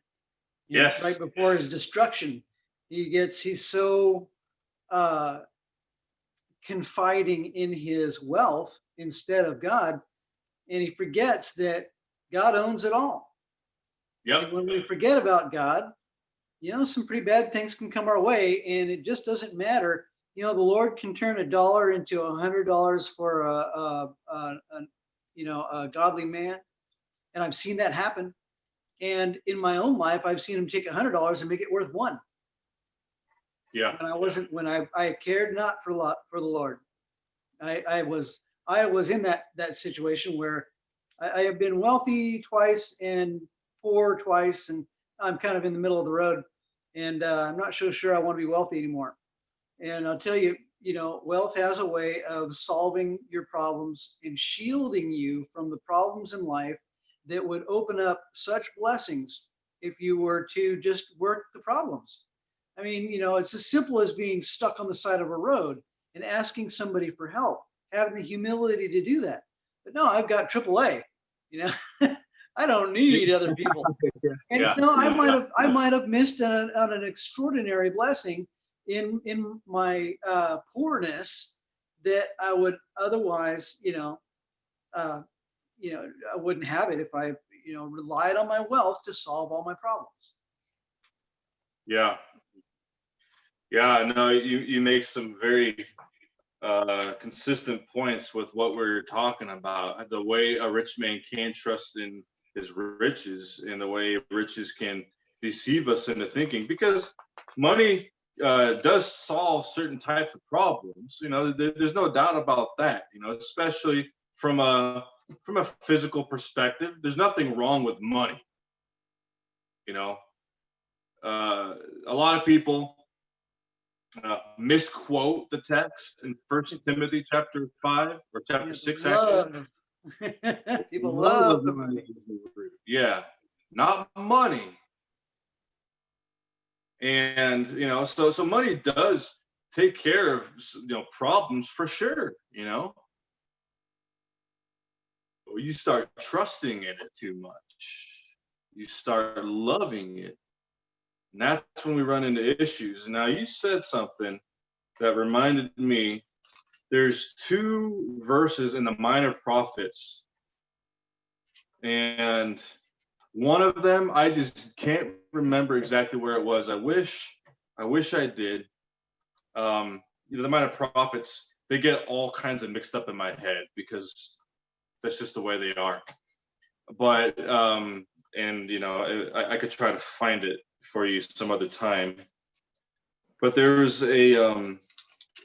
Yes. Right before his destruction, he's so confiding in his wealth instead of God, and he forgets that God owns it all. Yep. And when we forget about God, some pretty bad things can come our way, and it just doesn't matter. The Lord can turn $1 into $100 for a godly man, and I've seen that happen. And in my own life, I've seen him take $100 and make it worth $1. Yeah. When I cared not for the Lord. I was in that situation where I have been wealthy twice and poor twice, and I'm kind of in the middle of the road, and I'm not so sure I want to be wealthy anymore. And I'll tell you, wealth has a way of solving your problems and shielding you from the problems in life that would open up such blessings if you were to just work the problems. I mean, it's as simple as being stuck on the side of a road and asking somebody for help, having the humility to do that. But no, I've got AAA, I don't need other people. And I might have missed on an extraordinary blessing in my poorness that I would otherwise, I wouldn't have it if I, relied on my wealth to solve all my problems. Yeah. Yeah, no, you make some very consistent points with what we're talking about. The way a rich man can trust in his riches, and the way riches can deceive us into thinking, because money does solve certain types of problems. You know, there's no doubt about that. You know, especially from a physical perspective, there's nothing wrong with money. You know, a lot of people misquote the text in First Timothy chapter 5 or chapter 6. Actually, People love the the money. riches of the root. Yeah, not money. And so money does take care of problems for sure. But you start trusting in it too much, you start loving it, and that's when we run into issues. Now, you said something that reminded me. There's two verses in the Minor Prophets, and one of them I just can't remember exactly where it was. I wish I did. The Minor Prophets, they get all kinds of mixed up in my head because that's just the way they are. But I could try to find it for you some other time. But there was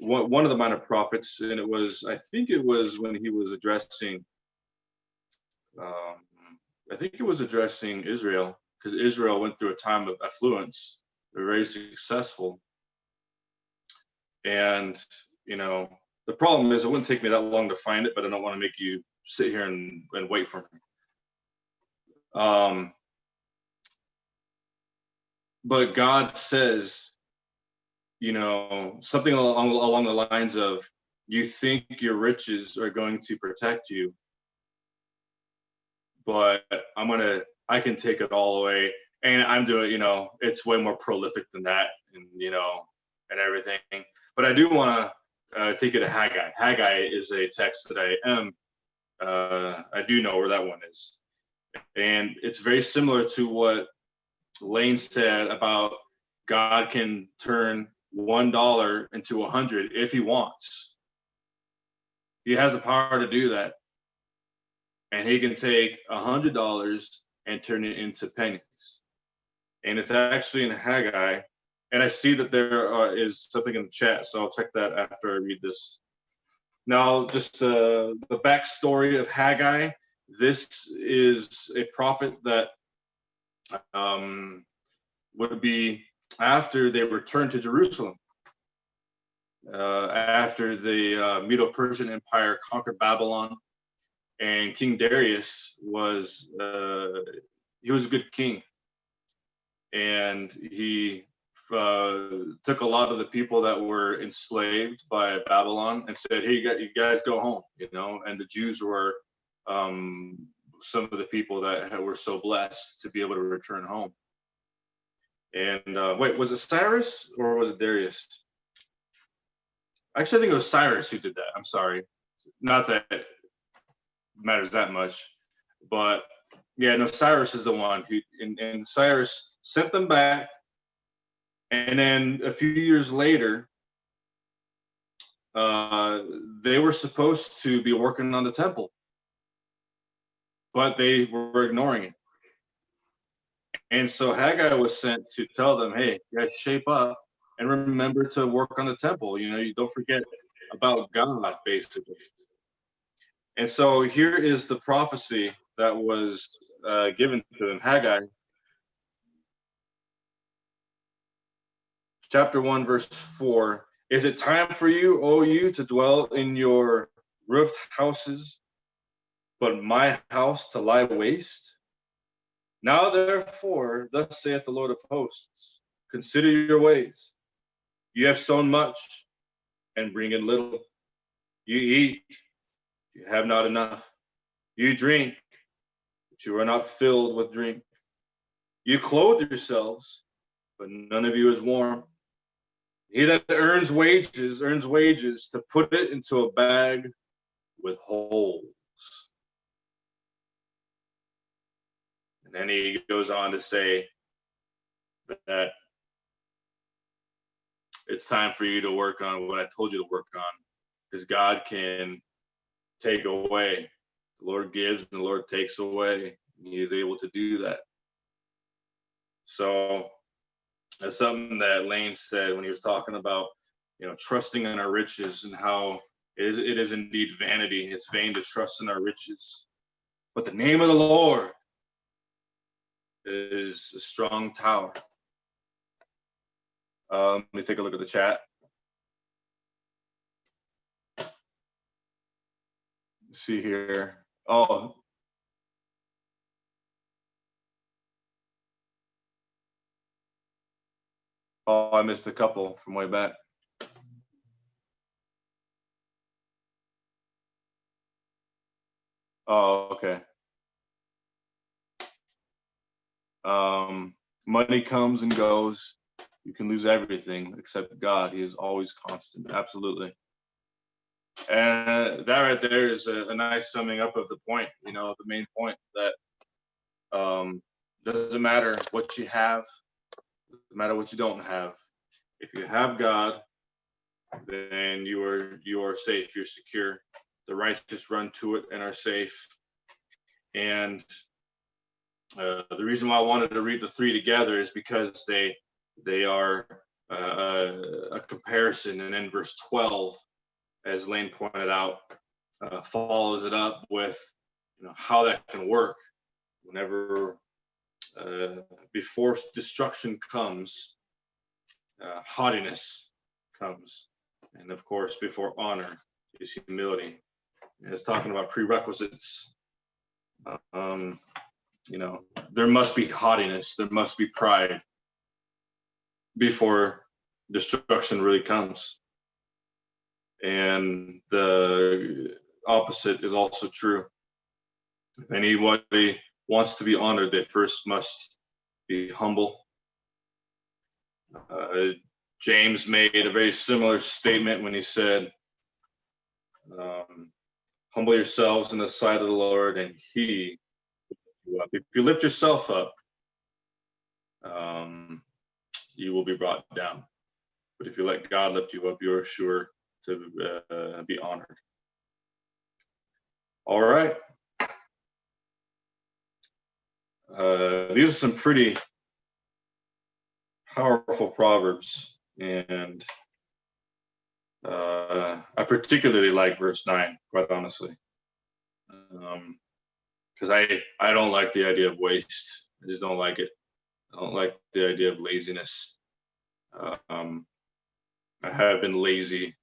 one of the Minor Prophets, and I think it was when he was addressing um, I think it was addressing Israel, because Israel went through a time of affluence. They're very successful. And, the problem is it wouldn't take me that long to find it, but I don't want to make you sit here and wait for me. But God says, something along the lines of, you think your riches are going to protect you, but I can take it all away. And I'm doing, it's way more prolific than that, and everything. But I do want to take it to Haggai. Haggai is a text that I do know where that one is. And it's very similar to what Lane said about God can turn $1 into 100 if he wants. He has the power to do that. And he can take $100 and turn it into pennies. And it's actually in Haggai. And I see that there is something in the chat, so I'll check that after I read this. Now, just the backstory of Haggai. This is a prophet that would be after they returned to Jerusalem, after the Medo-Persian Empire conquered Babylon. And King Darius was a good king, and he took a lot of the people that were enslaved by Babylon and said, "Hey, you guys go home," And the Jews were some of the people that were so blessed to be able to return home. And wait, was it Cyrus or was it Darius? Actually, I think it was Cyrus who did that. I'm sorry, not that it matters that much, but yeah, no, Cyrus is the one who, and Cyrus sent them back. And then a few years later, they were supposed to be working on the temple, but they were ignoring it. And so Haggai was sent to tell them, "Hey, you guys shape up and remember to work on the temple. You don't forget about God, basically." And so here is the prophecy that was given to them. Haggai chapter 1, verse 4. Is it time for you, O you, to dwell in your roofed houses, but my house to lie waste? Now therefore, thus saith the Lord of hosts, consider your ways. You have sown much and bring in little. You eat, you have not enough. You drink, but you are not filled with drink. You clothe yourselves, but none of you is warm. He that earns wages to put it into a bag with holes. And then he goes on to say that it it's time for you to work on what I told you to work on, because God can take away. The Lord gives and the Lord takes away. He is able to do that. So that's something that Lane said when he was talking about, trusting in our riches, and how it is indeed vanity. It's vain to trust in our riches. But the name of the Lord is a strong tower. Let me take a look at the chat. Let's see here. Oh, I missed a couple from way back. Oh, okay. Money comes and goes. You can lose everything except God. He is always constant. Absolutely. And that right there is a nice summing up of the point, the main point, that doesn't matter what you have, doesn't matter what you don't have. If you have God, then you are safe, you're secure. The righteous run to it and are safe. And the reason why I wanted to read the three together is because they are a comparison. And then verse 12, as Lane pointed out, follows it up with how that can work whenever before destruction comes, haughtiness comes, and of course before honor is humility. And it's talking about prerequisites. There must be haughtiness, there must be pride before destruction really comes. And the opposite is also true. If anybody wants to be honored, they first must be humble. James made a very similar statement when he said, humble yourselves in the sight of the Lord, and he will lift you up. If you lift yourself up, you will be brought down. But if you let God lift you up, you are sure to be honored. All right. These are some pretty powerful Proverbs, and I particularly like verse 9, quite honestly, because I don't like the idea of waste. I just don't like it. I don't like the idea of laziness. I have been lazy,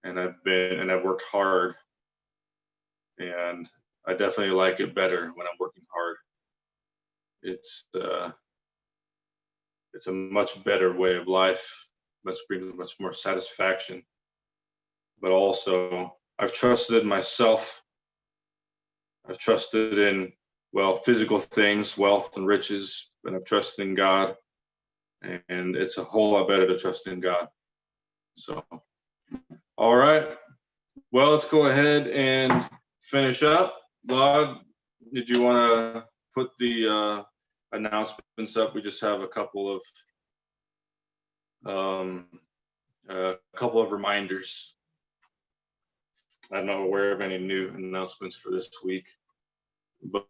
and I've worked hard, and I definitely like it better when I'm working hard. It's a much better way of life. Brings much more satisfaction. But also, I've trusted in myself. I've trusted in, physical things, wealth and riches, but I've trusted in God. And it's a whole lot better to trust in God. So, all right. Well, let's go ahead and finish up. Lord, did you want to put the announcements up? We just have a couple of reminders. I'm not aware of any new announcements for this week, but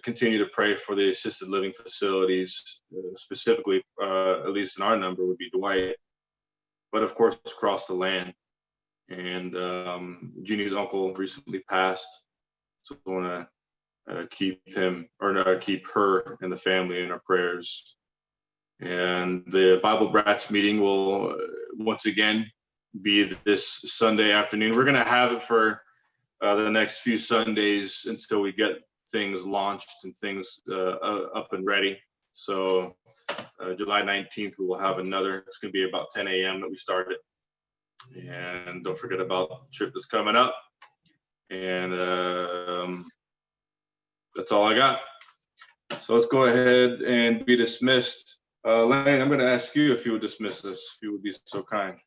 continue to pray for the assisted living facilities, specifically, at least in our number, would be Dwight, but of course across the land. And Jeannie's uncle recently passed, so I want to keep her and the family in our prayers. And the Bible Brats meeting will once again be this Sunday afternoon. We're going to have it for the next few Sundays until we get things launched and things up and ready. So July 19th, we will have another. It's going to be about 10 a.m. that we start it. And don't forget about the trip that's coming up. And that's all I got. So let's go ahead and be dismissed. Lane, I'm going to ask you if you would dismiss us, if you would be so kind.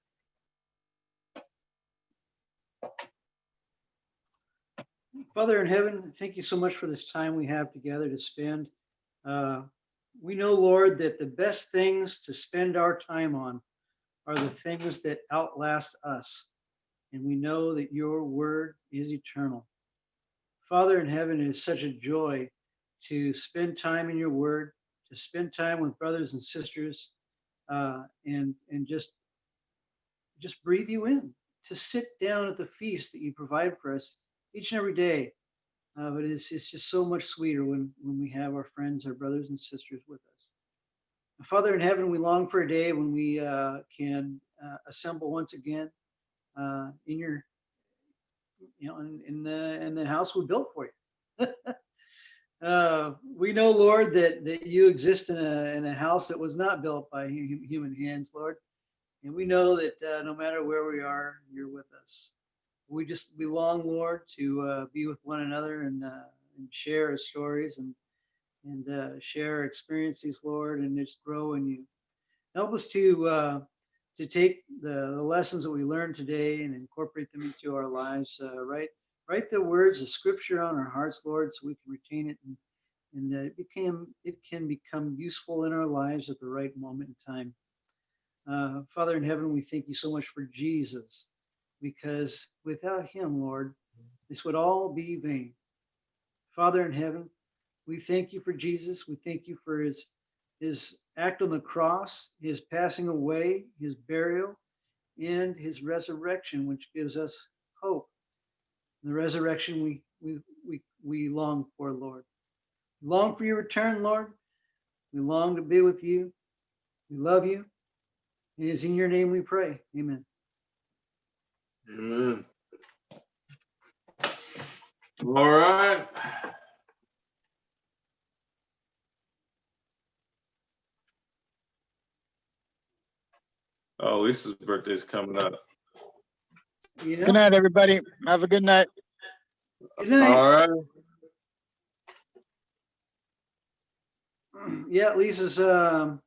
Father in heaven, thank you so much for this time we have together to spend. We know, Lord, that the best things to spend our time on are the things that outlast us. And we know that your word is eternal. Father in heaven, it is such a joy to spend time in your word, to spend time with brothers and sisters, and just breathe you in, to sit down at the feast that you provide for us each and every day. But it's just so much sweeter when we have our friends, our brothers and sisters with us. Father in heaven, we long for a day when we can assemble once again in your, in the house we built for you. We know, Lord, that you exist in a house that was not built by human hands, Lord. And we know that no matter where we are, you're with us. We long, Lord, to be with one another and share our stories and share our experiences, Lord, and just grow in you. Help us to take the lessons that we learned today and incorporate them into our lives. Write the words of Scripture on our hearts, Lord, so we can retain it and it can become useful in our lives at the right moment in time. Father in heaven, we thank you so much for Jesus, because without him, Lord, this would all be vain. Father in heaven, we thank you for Jesus. We thank you for his act on the cross, his passing away, his burial, and his resurrection, which gives us hope. The resurrection we long for, Lord. We long for your return, Lord. We long to be with you. We love you. It is in your name we pray. Amen. Amen. All right. Oh, Lisa's birthday is coming up. Yeah. Good night, everybody. Have a good night. Good night. All right. Yeah, Lisa's gonna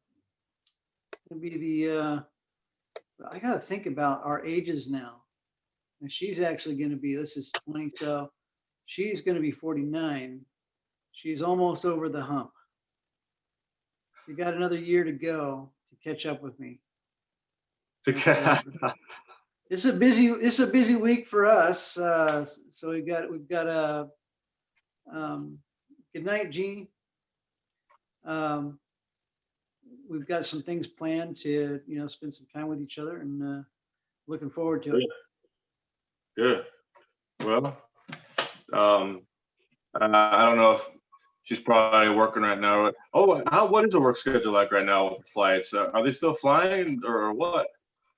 be the I gotta think about our ages now. And she's actually gonna be, this is 20, so she's gonna be 49. She's almost over the hump. You got another year to go to catch up with me. It's a busy week for us. So we've got a good night, Jeannie. We've got some things planned to, spend some time with each other, and looking forward to it. Good. Well, I don't know if she's probably working right now. Oh, what is the work schedule like right now with the flights? Are they still flying or what?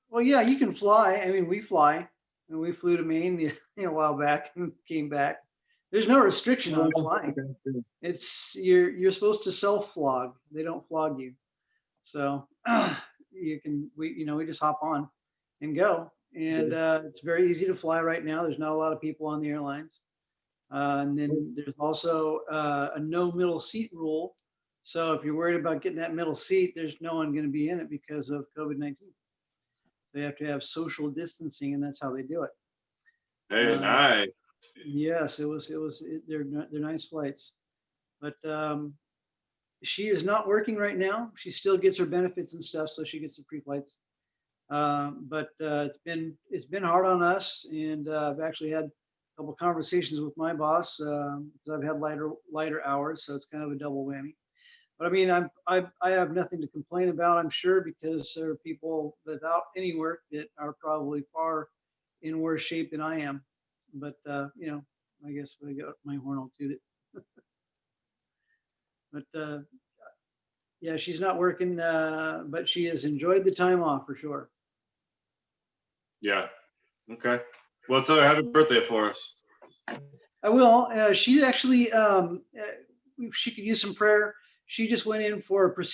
Well, yeah, you can fly. I mean, we fly, and we flew to Maine a while back and came back. There's no restriction on flying. It's you're supposed to self-flog. They don't flog you. So we just hop on and go. And it's very easy to fly right now. There's not a lot of people on the airlines. And then there's also a no middle seat rule. So if you're worried about getting that middle seat, there's no one going to be in it because of COVID-19. They have to have social distancing, and that's how they do it. Hey, nice. Yes, they're nice flights. But she is not working right now. She still gets her benefits and stuff, so she gets the pre-flights. But it's been hard on us, and I've actually had a couple of conversations with my boss because I've had lighter hours, so it's kind of a double whammy. But I mean, I have nothing to complain about, I'm sure, because there are people without any work that are probably far in worse shape than I am. But I guess I got my horn all tooted. But yeah, she's not working, but she has enjoyed the time off for sure. Yeah. Okay. Well, tell her happy birthday for us. I will. She's actually, she could use some prayer. She just went in for a procedure